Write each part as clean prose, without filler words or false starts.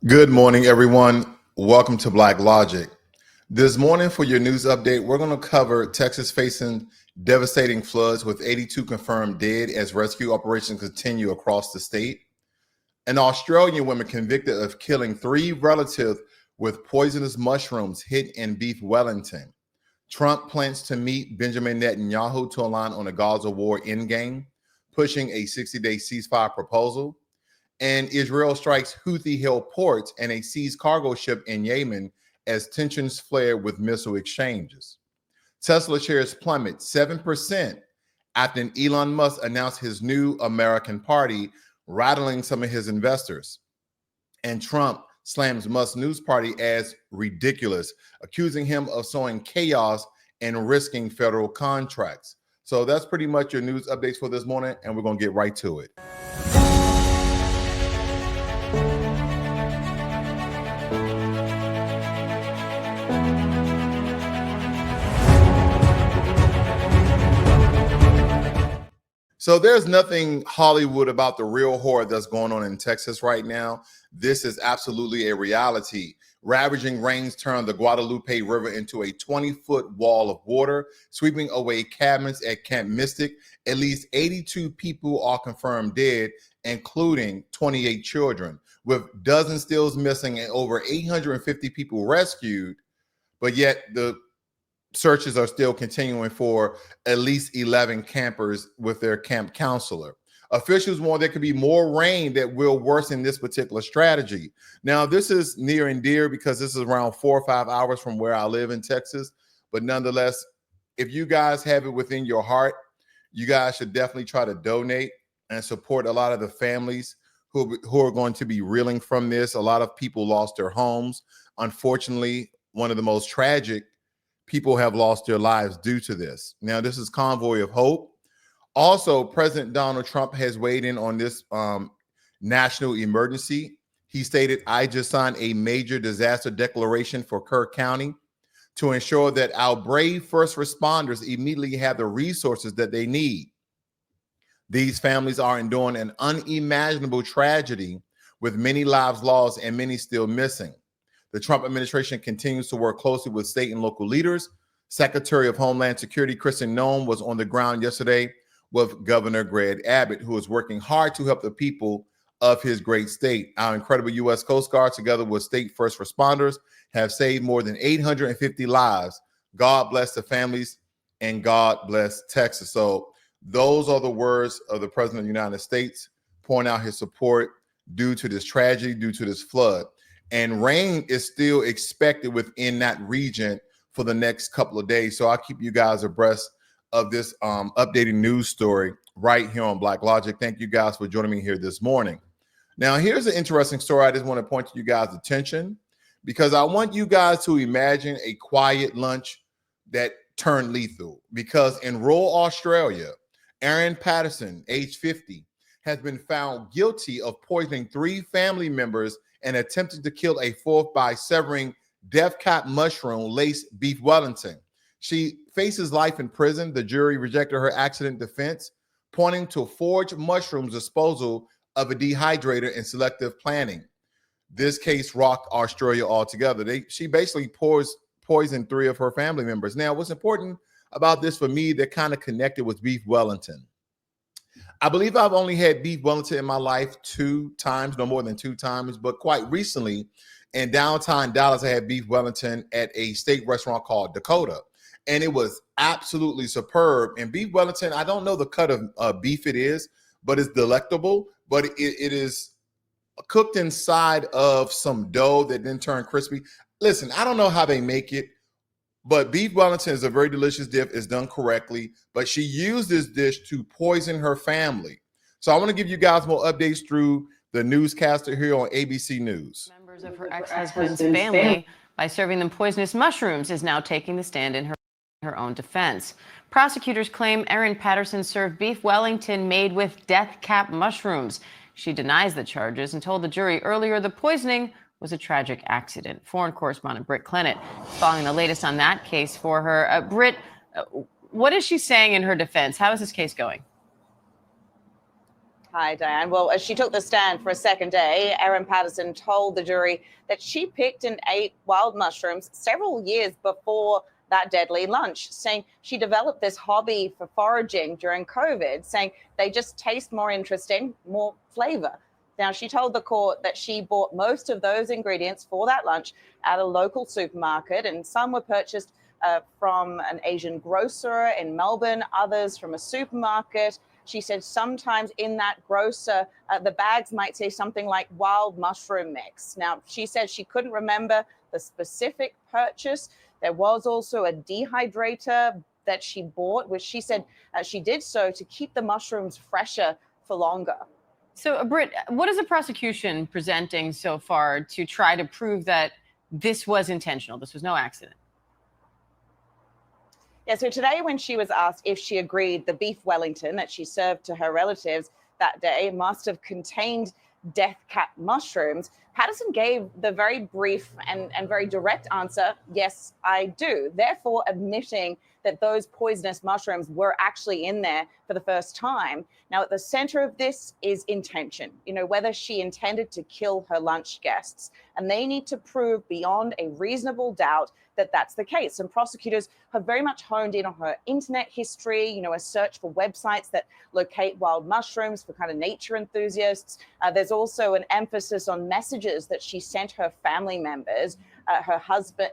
Good morning, everyone. Welcome to Black Logic. This morning, for your news update, we're going to cover Texas facing devastating floods with 82 confirmed dead as rescue operations continue across the state. An Australian woman convicted of killing 3 relatives with poisonous mushrooms hid in beef Wellington. Trump plans to meet Benjamin Netanyahu to align on a Gaza war endgame, pushing a 60-day ceasefire proposal. And Israel strikes Houthi-held ports and a seized cargo ship in Yemen as tensions flare with missile exchanges. Tesla shares plummet 7% after Elon Musk announced his new American party, rattling some of his investors. And Trump slams Musk's news party as ridiculous, accusing him of sowing chaos and risking federal contracts. So that's pretty much your news updates for this morning, and we're going to get right to it. So there's nothing Hollywood about the real horror that's going on in Texas right now. This is absolutely a reality. Ravaging rains turned the Guadalupe River into a 20-foot wall of water, sweeping away cabins at Camp Mystic. At least 82 people are confirmed dead, including 28 children, with dozens still missing and over 850 people rescued. But yet the searches are still continuing for at least 11 campers with their camp counselor. Officials warn there could be more rain that will worsen this particular strategy. Now, this is near and dear because this is around 4 or 5 hours from where I live in Texas. But nonetheless, if you guys have it within your heart, you guys should definitely try to donate and support a lot of the families who are going to be reeling from this. A lot of people lost their homes. Unfortunately, one of the most tragic people have lost their lives due to this. Now, this is Convoy of Hope. Also, President Donald Trump has weighed in on this national emergency. He stated, "I just signed a major disaster declaration for Kerr County to ensure that our brave first responders immediately have the resources that they need. These families are enduring an unimaginable tragedy with many lives lost and many still missing." The Trump administration continues to work closely with state and local leaders. Secretary of Homeland Security Kristen Noem was on the ground yesterday with Governor Greg Abbott, who is working hard to help the people of his great state. Our incredible U.S. Coast Guard, together with state first responders, have saved more than 850 lives. God bless the families and God bless Texas. So those are the words of the President of the United States, pouring out his support due to this tragedy, due to this flood. And rain is still expected within that region for the next couple of days. So I'll keep you guys abreast of this updated news story right here on Black Logic. Thank you guys for joining me here this morning. Now, here's an interesting story I just want to point to you guys' attention, because I want you guys to imagine a quiet lunch that turned lethal. Because in rural Australia, Aaron Patterson, age 50, has been found guilty of poisoning 3 family members and attempted to kill a 4th by severing death cap mushroom laced beef Wellington. She faces life in prison. The jury rejected her accident defense, pointing to forged mushrooms disposal of a dehydrator and selective planning. This case rocked Australia altogether. She basically poisoned 3 of her family members. Now, what's important about this for me that kind of connected with beef Wellington? I believe I've only had beef Wellington in my life 2 times, no more than 2 times, but quite recently in downtown Dallas, I had beef Wellington at a steak restaurant called Dakota, and it was absolutely superb. And beef Wellington, I don't know the cut of beef it is, but it's delectable, but it is cooked inside of some dough that then turned crispy. Listen, I don't know how they make it, but beef Wellington is a very delicious dish. It's done correctly, but she used this dish to poison her family. So I want to give you guys more updates through the newscaster here on ABC News. Members of her ex-husband's family, by serving them poisonous mushrooms, is now taking the stand in her own defense. Prosecutors claim Erin Patterson served beef Wellington made with death cap mushrooms. She denies the charges and told the jury earlier the poisoning was a tragic accident. Foreign correspondent Britt Clennett following the latest on that case for her. Britt, what is she saying in her defense? How is this case going? Hi, Diane. Well, as she took the stand for a second day, Erin Patterson told the jury that she picked and ate wild mushrooms several years before that deadly lunch, saying she developed this hobby for foraging during COVID, saying they just taste more interesting, more flavor. Now, she told the court that she bought most of those ingredients for that lunch at a local supermarket, and some were purchased from an Asian grocer in Melbourne, others from a supermarket. She said sometimes in that grocer, the bags might say something like wild mushroom mix. Now, she said she couldn't remember the specific purchase. There was also a dehydrator that she bought, which she said she did so to keep the mushrooms fresher for longer. So, Britt, what is the prosecution presenting so far to try to prove that this was intentional? This was no accident. Yeah, so today when she was asked if she agreed the beef Wellington that she served to her relatives that day must have contained death cap mushrooms, Patterson gave the very brief and very direct answer, yes, I do, therefore admitting that those poisonous mushrooms were actually in there for the first time. Now, at the center of this is intention, whether she intended to kill her lunch guests. And they need to prove beyond a reasonable doubt that that's the case. And prosecutors have very much honed in on her internet history, a search for websites that locate wild mushrooms for kind of nature enthusiasts. There's also an emphasis on messages that she sent her family members, her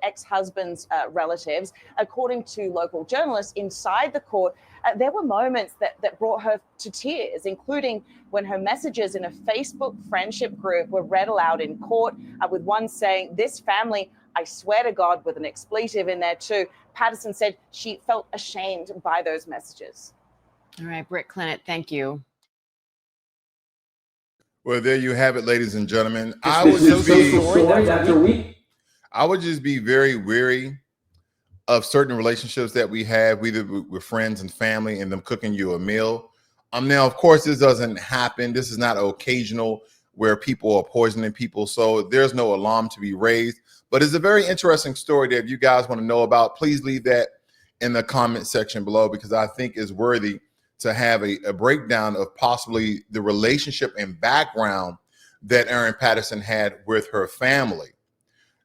ex-husband's relatives. According to local journalists inside the court, there were moments that brought her to tears, including when her messages in a Facebook friendship group were read aloud in court, with one saying, "This family, I swear to God," with an expletive in there too. Patterson said she felt ashamed by those messages. All right, Britt Clinton, thank you. Well, there you have it, ladies and gentlemen. I would just be very weary of certain relationships that we have, either with friends and family, and them cooking you a meal. Now, of course, this doesn't happen. This is not occasional where people are poisoning people, so there's no alarm to be raised. But it's a very interesting story that if you guys want to know about, please leave that in the comment section below, because I think it's worthy to have a breakdown of possibly the relationship and background that Erin Patterson had with her family.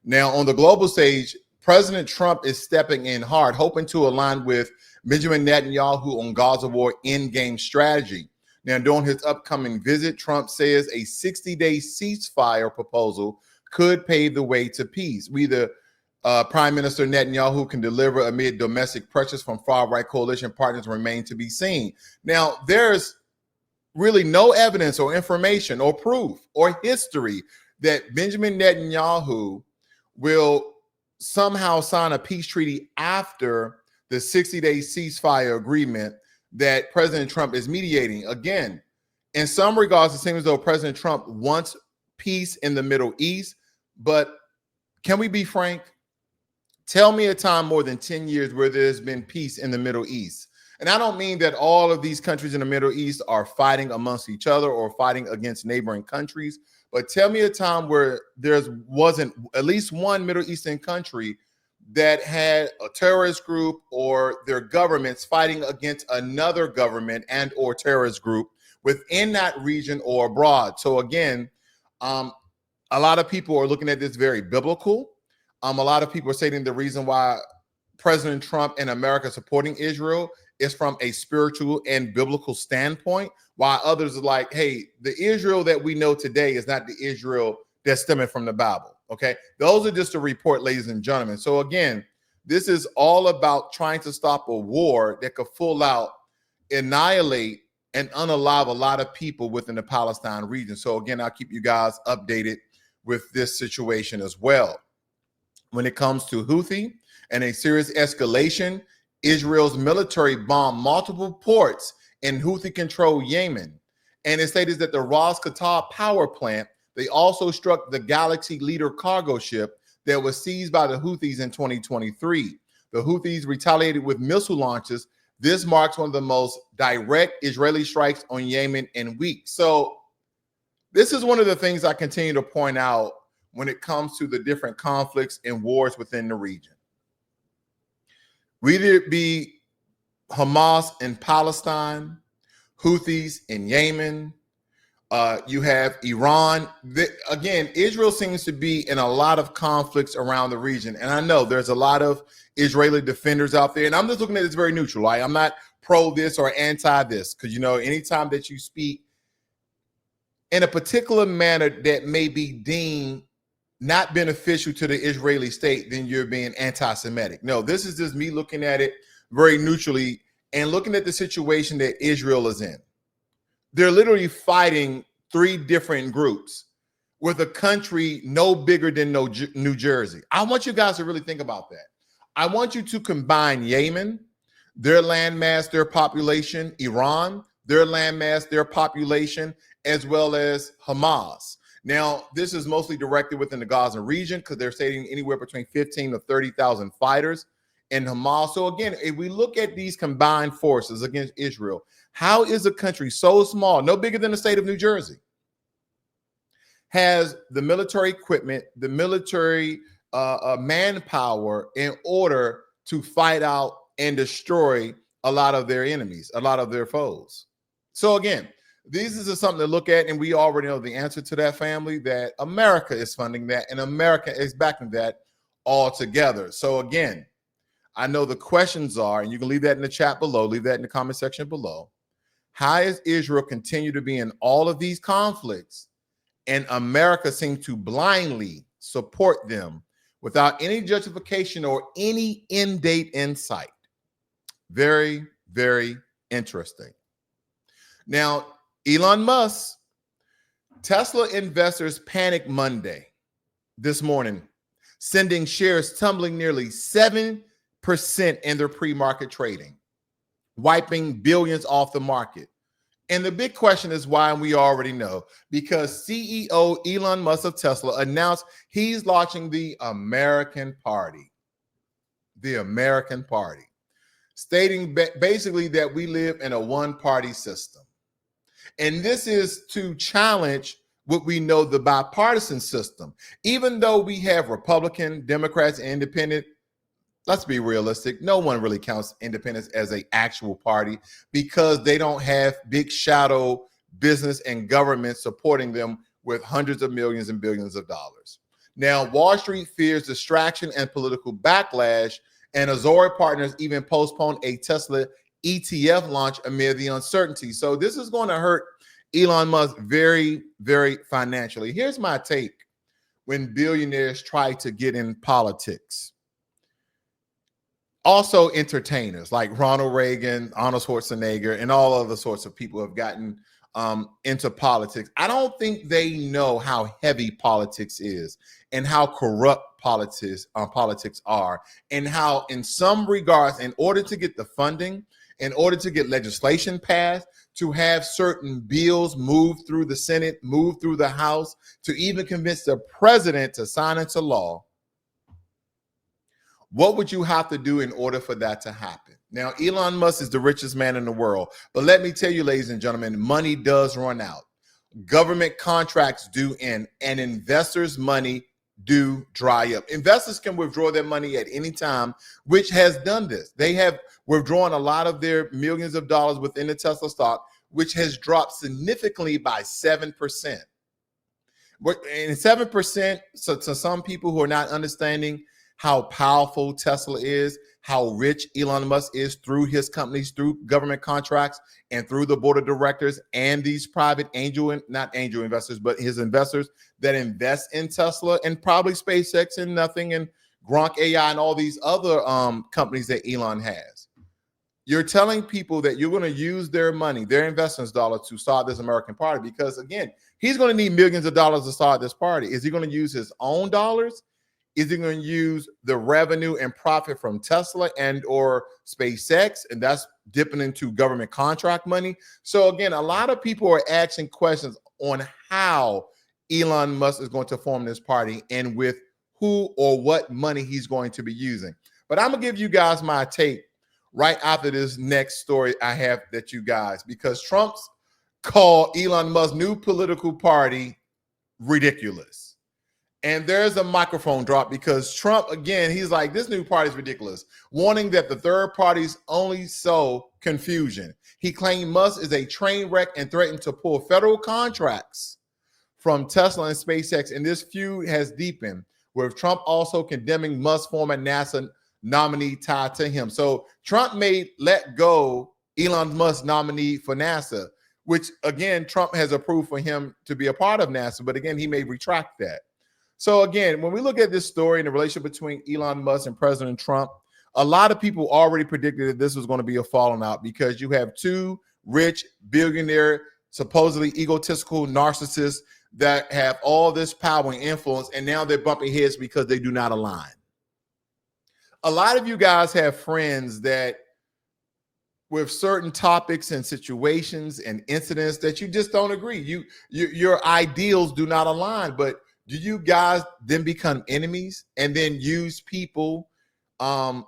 Now, on the global stage, President Trump is stepping in hard, hoping to align with Benjamin Netanyahu on Gaza war endgame strategy. Now, during his upcoming visit, Trump says a 60-day ceasefire proposal could pave the way to peace. Prime Minister Netanyahu can deliver amid domestic pressures from far-right coalition partners remain to be seen. Now, there's really no evidence or information or proof or history that Benjamin Netanyahu will somehow sign a peace treaty after the 60-day ceasefire agreement that President Trump is mediating. Again, in some regards, it seems as though President Trump wants peace in the Middle East, but can we be frank? Tell me a time more than 10 years where there's been peace in the Middle East. And I don't mean that all of these countries in the Middle East are fighting amongst each other or fighting against neighboring countries, but tell me a time where there wasn't at least one Middle Eastern country that had a terrorist group or their governments fighting against another government and or terrorist group within that region or abroad. So again, a lot of people are looking at this very biblical. A lot of people are saying the reason why President Trump and America supporting Israel is from a spiritual and biblical standpoint, while others are like, hey, the Israel that we know today is not the Israel that's stemming from the Bible. Okay, those are just a report, ladies and gentlemen. So again, this is all about trying to stop a war that could full out annihilate and unalive a lot of people within the Palestine region. So again, I'll keep you guys updated with this situation as well. When it comes to Houthi and a serious escalation, Israel's military bombed multiple ports in Houthi-controlled Yemen. And it stated that the Ras Qatar power plant, they also struck the Galaxy Leader cargo ship that was seized by the Houthis in 2023. The Houthis retaliated with missile launches. This marks one of the most direct Israeli strikes on Yemen in weeks. So this is one of the things I continue to point out when it comes to the different conflicts and wars within the region. Whether it be Hamas in Palestine, Houthis in Yemen, You have Iran. Again, Israel seems to be in a lot of conflicts around the region. And I know there's a lot of Israeli defenders out there. And I'm just looking at this very neutral. Right? I'm not pro this or anti this. Because, you know, anytime that you speak in a particular manner that may be deemed not beneficial to the Israeli state, then you're being anti-Semitic. No, this is just me looking at it very neutrally and looking at the situation that Israel is in. They're literally fighting three different groups with a country no bigger than New Jersey. I want you guys to really think about that. I want you to combine Yemen, their landmass, their population, Iran, their landmass, their population, as well as Hamas. Now, this is mostly directed within the Gaza region because they're stating anywhere between 15 to 30,000 fighters in Hamas. So again, if we look at these combined forces against Israel, how is a country so small, no bigger than the state of New Jersey, has the military equipment, the military manpower in order to fight out and destroy a lot of their enemies, a lot of their foes? So again, this is something to look at, and we already know the answer to that, family, that America is funding that, and America is backing that altogether. So again, I know the questions are, and you can leave that in the chat below, leave that in the comment section below. How does Israel continue to be in all of these conflicts, and America seems to blindly support them without any justification or any end date in sight? Very, very interesting. Now, Elon Musk, Tesla investors panic Monday this morning, sending shares tumbling nearly 7% in their pre-market trading, wiping billions off the market. And the big question is why, and we already know, because CEO Elon Musk of Tesla announced he's launching the American Party. The American Party, stating basically that we live in a one-party system. And this is to challenge what we know the bipartisan system. Even though we have Republican, Democrats, and Independent, let's be realistic. No one really counts independents as an actual party because they don't have big shadow business and government supporting them with hundreds of millions and billions of dollars. Now, Wall Street fears distraction and political backlash, and Azori Partners even postponed a Tesla ETF launch amid the uncertainty. So this is going to hurt Elon Musk very, very financially. Here's my take when billionaires try to get in politics. Also entertainers like Ronald Reagan, Arnold Schwarzenegger, and all other sorts of people have gotten into politics. I don't think they know how heavy politics is and how corrupt politics are, and how in some regards, in order to get the funding, in order to get legislation passed, to have certain bills move through the Senate, move through the House, to even convince the president to sign into law, what would you have to do in order for that to happen? Now, Elon Musk is the richest man in the world, but let me tell you, ladies and gentlemen, money does run out. Government contracts do end, and investors' money do dry up. Investors can withdraw their money at any time, which has done this. They have withdrawn a lot of their millions of dollars within the Tesla stock, which has dropped significantly by 7%. And 7%, so to some people who are not understanding how powerful Tesla is, how rich Elon Musk is through his companies, through government contracts, and through the board of directors and these private not angel investors, but his investors that invest in Tesla and probably SpaceX and Nothing and Gronk AI and all these other companies that Elon has. You're telling people that you're going to use their money, their investors' dollars to start this American party because, again, he's going to need millions of dollars to start this party. Is he going to use his own dollars? Is he going to use the revenue and profit from Tesla and or SpaceX? And that's dipping into government contract money. So again, a lot of people are asking questions on how Elon Musk is going to form this party and with who or what money he's going to be using. But I'm going to give you guys my take right after this next story I have that you guys, because Trump's called Elon Musk's new political party ridiculous. And there's a microphone drop because Trump, again, he's like, this new party is ridiculous, warning that the third parties only sow confusion. He claimed Musk is a train wreck and threatened to pull federal contracts from Tesla and SpaceX. And this feud has deepened, with Trump also condemning Musk's former NASA nominee tied to him. So Trump may let go Elon Musk's nominee for NASA, which, again, Trump has approved for him to be a part of NASA. But again, he may retract that. So again, when we look at this story and the relationship between Elon Musk and President Trump, a lot of people already predicted that this was going to be a falling out because you have two rich, billionaire, supposedly egotistical narcissists that have all this power and influence, and now they're bumping heads because they do not align. A lot of you guys have friends that with certain topics and situations and incidents that you just don't agree. Your ideals do not align, but do you guys then become enemies and then use people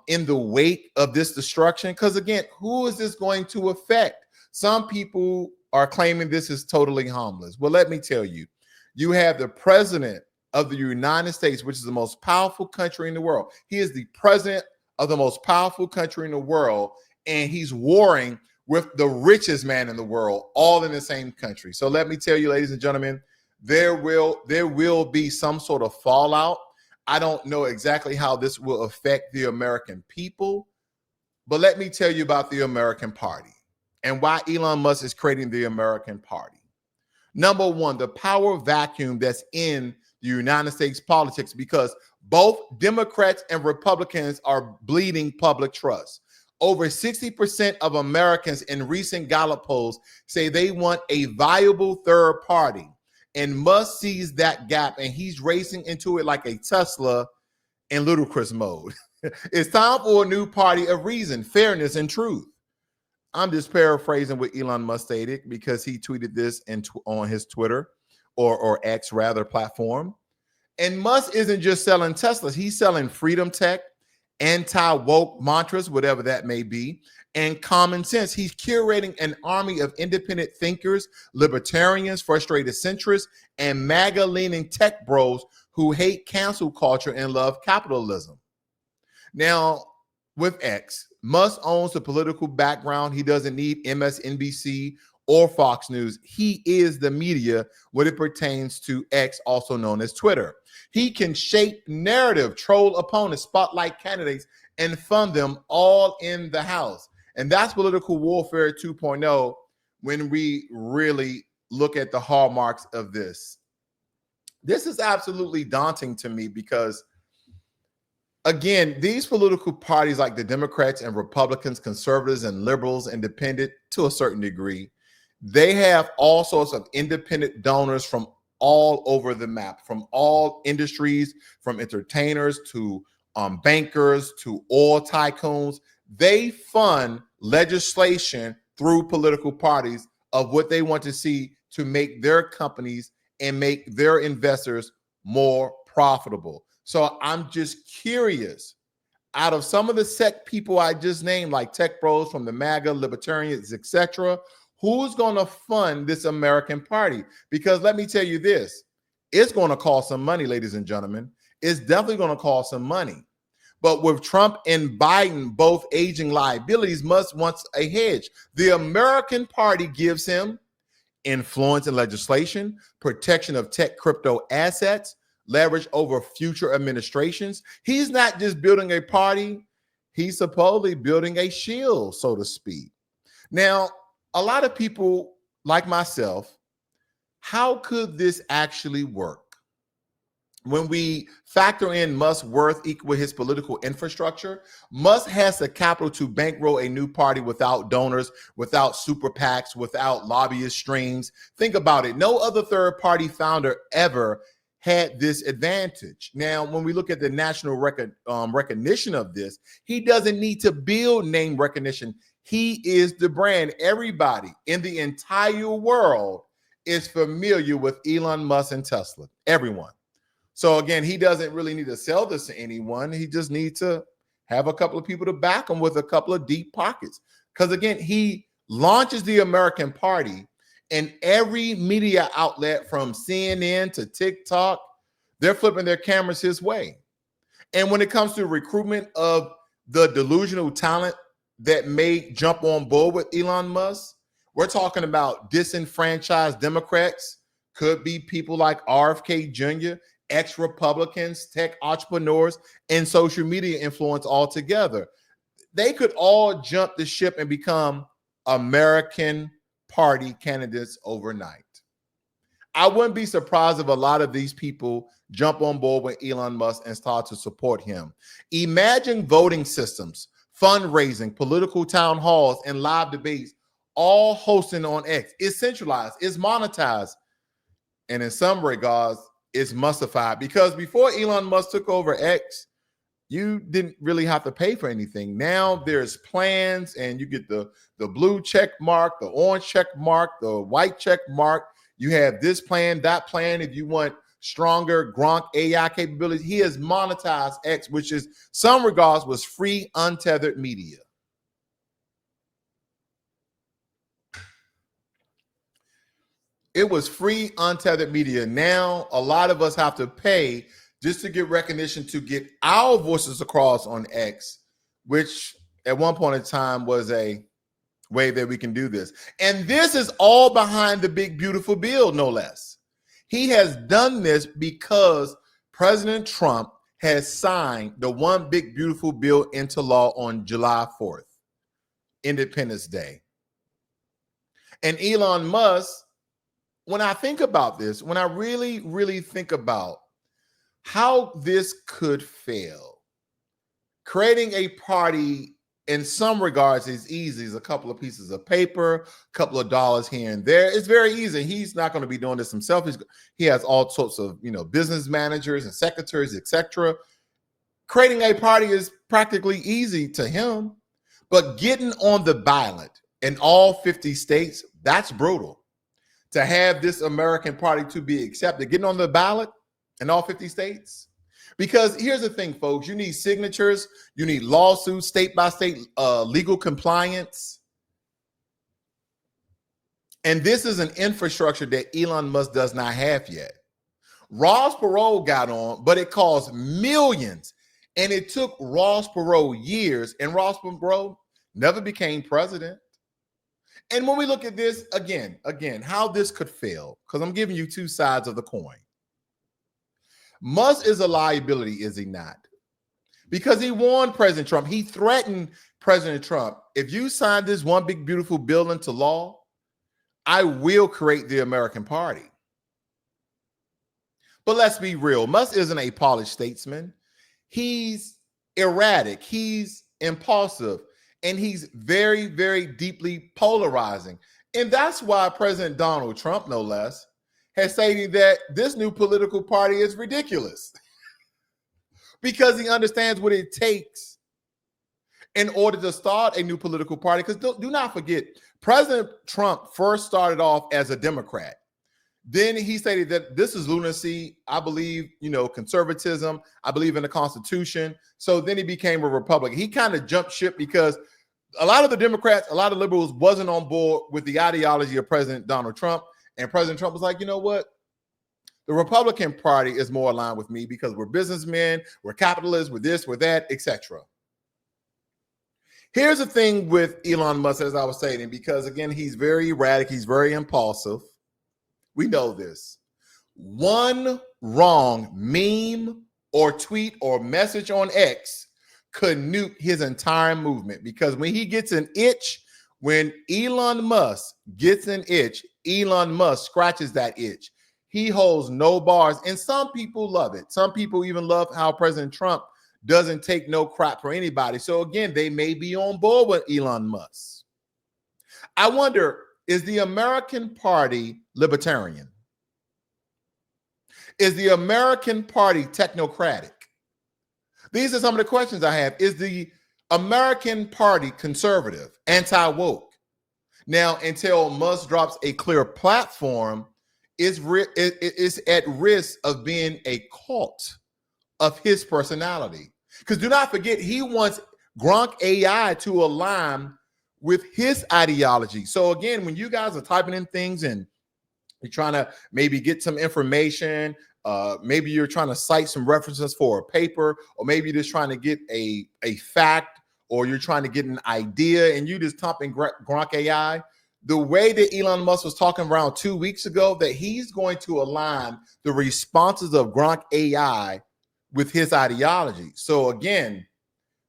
in the wake of this destruction? Because again, who is this going to affect? Some people are claiming this is totally harmless. Well, let me tell you, you have the president of the United States, which is the most powerful country in the world. He is the president of the most powerful country in the world, and he's warring with the richest man in the world, all in the same country. So let me tell you, ladies and gentlemen, there will be some sort of fallout. I don't know exactly how this will affect the American people, but let me tell you about the American Party and why Elon Musk is creating the American Party. Number one, the power vacuum that's in the United States politics, because both Democrats and Republicans are bleeding public trust. Over 60% of Americans in recent Gallup polls say they want a viable third party. And Musk sees that gap, and he's racing into it like a Tesla in ludicrous mode. It's time for a new party of reason, fairness, and truth. I'm just paraphrasing what Elon Musk stated because he tweeted this on his Twitter or X rather platform. And Musk isn't just selling Teslas. He's selling freedom tech, anti-woke mantras, whatever that may be, and common sense. He's curating an army of independent thinkers, libertarians, frustrated centrists, and MAGA-leaning tech bros who hate cancel culture and love capitalism. Now, with X, Musk owns the political background. He doesn't need MSNBC or Fox News. He is the media when it pertains to X, also known as Twitter. He can shape narrative, troll opponents, spotlight candidates, and fund them all in the house. And that's political warfare 2.0 when we really look at the hallmarks of this. This is absolutely daunting to me because, again, these political parties like the Democrats and Republicans, conservatives and liberals, independent to a certain degree, they have all sorts of independent donors from all over the map, from all industries, from entertainers to bankers to oil tycoons. They fund legislation through political parties of what they want to see to make their companies and make their investors more profitable. So I'm just curious, out of some of the sect people I just named, like tech bros from the MAGA, libertarians, etc., who's going to fund this American party? Because let me tell you this, it's going to cost some money, ladies and gentlemen. It's definitely going to cost some money. But with Trump and Biden both aging liabilities, Musk wants a hedge. The American Party gives him influence in legislation, protection of tech crypto assets, leverage over future administrations. He's not just building a party, he's supposedly building a shield, so to speak. Now, a lot of people like myself, how could this actually work? When we factor in Musk's worth equal his political infrastructure, Musk has the capital to bankroll a new party without donors, without super PACs, without lobbyist strings. Think about it. No other third party founder ever had this advantage. Now, when we look at the national recognition of this, he doesn't need to build name recognition. He is the brand. Everybody in the entire world is familiar with Elon Musk and Tesla. Everyone. So again, he doesn't really need to sell this to anyone. He just needs to have a couple of people to back him with a couple of deep pockets. Because again, he launches the American Party, and every media outlet from CNN to TikTok, they're flipping their cameras his way. And when it comes to recruitment of the delusional talent that may jump on board with Elon Musk, we're talking about disenfranchised Democrats, could be people like RFK Jr., ex-Republicans, tech entrepreneurs, and social media influence altogether. They could all jump the ship and become American Party candidates overnight. I wouldn't be surprised if a lot of these people jump on board with Elon Musk and start to support him. Imagine voting systems, fundraising, political town halls, and live debates all hosting on X. It's centralized, it's monetized, and in some regards, it's Muskified. Because before Elon Musk took over X, you didn't really have to pay for anything. Now there's plans, and you get the blue check mark, the orange check mark, the white check mark. You have this plan, that plan. If you want stronger Gronk AI capabilities, he has monetized X, which is some regards was free, untethered media. It was free, untethered media. Now, a lot of us have to pay just to get recognition, to get our voices across on X, which at one point in time was a way that we can do this. And this is all behind the big, beautiful bill, no less. He has done this because President Trump has signed the one big, beautiful bill into law on July 4th, Independence Day. And Elon Musk, when I think about this, when I really, really think about how this could fail, creating a party in some regards is easy. It's a couple of pieces of paper, a couple of dollars here and there. It's very easy. He's not going to be doing this himself. He has all sorts of, business managers and secretaries, etc. Creating a party is practically easy to him, but getting on the ballot in all 50 states, that's brutal. To have this American party to be accepted, getting on the ballot in all 50 states. Because here's the thing, folks, you need signatures, you need lawsuits, state by state legal compliance. And this is an infrastructure that Elon Musk does not have yet. Ross Perot got on, but it cost millions. And it took Ross Perot years, and Ross Perot never became president. And when we look at this, again, how this could fail, because I'm giving you two sides of the coin. Musk is a liability, is he not? Because he warned President Trump. He threatened President Trump. If you sign this one big, beautiful bill into law, I will create the American Party. But let's be real. Musk isn't a polished statesman. He's erratic. He's impulsive. And he's very, very deeply polarizing. And that's why President Donald Trump, no less, has stated that this new political party is ridiculous. Because he understands what it takes in order to start a new political party. Because do not forget, President Trump first started off as a Democrat. Then he stated that this is lunacy. I believe, conservatism. I believe in the Constitution. So then he became a Republican. He kind of jumped ship because a lot of the Democrats, a lot of liberals wasn't on board with the ideology of President Donald Trump. And President Trump was like, you know what? The Republican Party is more aligned with me because we're businessmen, we're capitalists, we're this, we're that, etc. Here's the thing with Elon Musk, as I was saying, because again, he's very erratic, he's very impulsive. We know this. One wrong meme or tweet or message on X could nuke his entire movement, because when he gets an itch, when Elon Musk gets an itch, Elon Musk scratches that itch. He holds no bars, and some people love it. Some people even love how President Trump doesn't take no crap for anybody. So again, they may be on board with Elon Musk. I wonder, is the American Party libertarian? Is the American Party technocratic? These are some of the questions I have. Is the American Party conservative, anti-woke? Now, until Musk drops a clear platform, it's at risk of being a cult of his personality. Because do not forget, he wants Gronk AI to align with his ideology. So again, when you guys are typing in things and you're trying to maybe get some information, Maybe you're trying to cite some references for a paper, or maybe you're just trying to get a fact, or you're trying to get an idea, and you just type in Grok AI. The way that Elon Musk was talking around 2 weeks ago, that he's going to align the responses of Grok AI with his ideology. So again,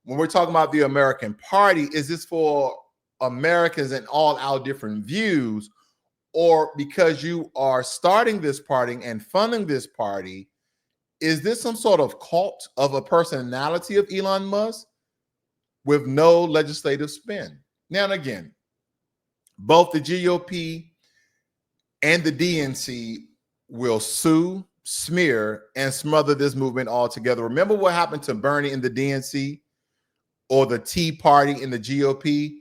when we're talking about the American Party, is this for Americans and all our different views, or because you are starting this party and funding this party, is this some sort of cult of a personality of Elon Musk with no legislative spin? Now and again, both the GOP and the DNC will sue, smear, and smother this movement altogether. Remember what happened to Bernie in the DNC or the Tea Party in the GOP?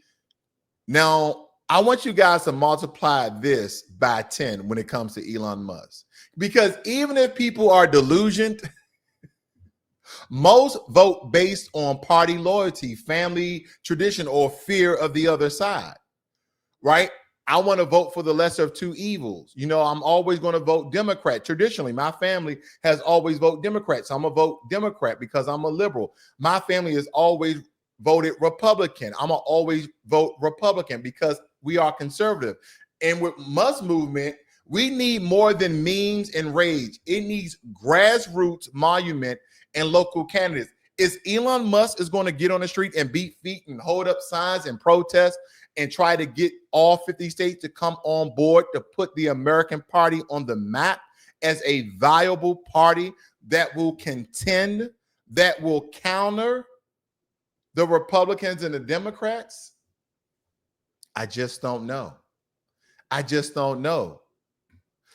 Now, I want you guys to multiply this by 10 when it comes to Elon Musk. Because even if people are delusioned, most vote based on party loyalty, family tradition, or fear of the other side, right? I want to vote for the lesser of two evils. You know, I'm always going to vote Democrat. Traditionally, my family has always voted Democrat. So I'm going to vote Democrat because I'm a liberal. My family has always voted Republican. I'm going to always vote Republican because we are conservative. And with Musk movement, we need more than memes and rage. It needs grassroots monument and local candidates. Is Elon Musk is going to get on the street and beat feet and hold up signs and protest and try to get all 50 states to come on board to put the American Party on the map as a viable party that will contend, that will counter the Republicans and the Democrats? I just don't know. I just don't know.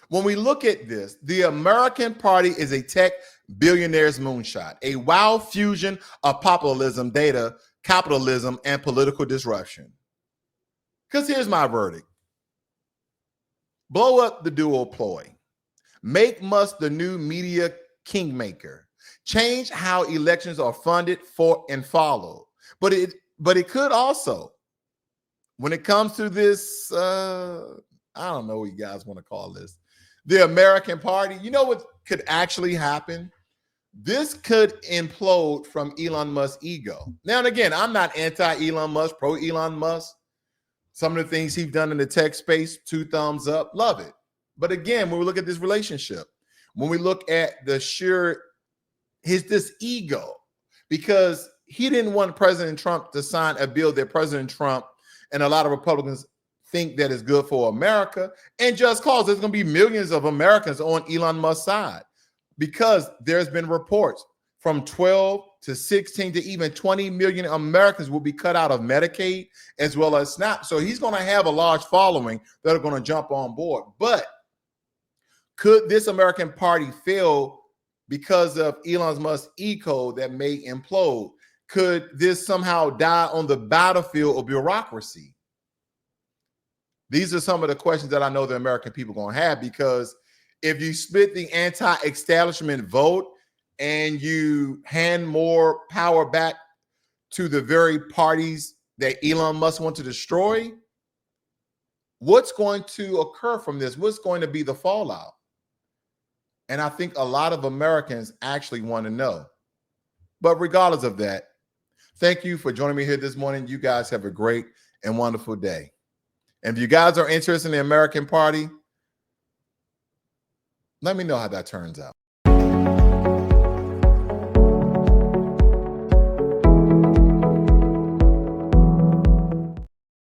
When we look at this, the American Party is a tech billionaire's moonshot, a wild fusion of populism, data, capitalism, and political disruption. Because here's my verdict. Blow up the dual ploy. Make Musk the new media kingmaker. Change how elections are funded for and followed. But it could also, when it comes to this, I don't know what you guys want to call this, the American Party, you know what could actually happen? This could implode from Elon Musk's ego. Now and again, I'm not anti-Elon Musk, pro-Elon Musk. Some of the things he's done in the tech space, 2 thumbs up, love it. But again, when we look at this relationship, when we look at the this ego, because he didn't want President Trump to sign a bill that President Trump and a lot of Republicans think that is good for America. And just cause there's going to be millions of Americans on Elon Musk's side, because there's been reports from 12 to 16 to even 20 million Americans will be cut out of Medicaid as well as SNAP. So he's going to have a large following that are going to jump on board. But could this American Party fail because of Elon Musk's ego that may implode? Could this somehow die on the battlefield of bureaucracy? These are some of the questions that I know the American people are going to have, because if you split the anti-establishment vote and you hand more power back to the very parties that Elon Musk wants to destroy, what's going to occur from this? What's going to be the fallout? And I think a lot of Americans actually want to know. But regardless of that, thank you for joining me here this morning. You guys have a great and wonderful day. And if you guys are interested in the American Party, let me know how that turns out.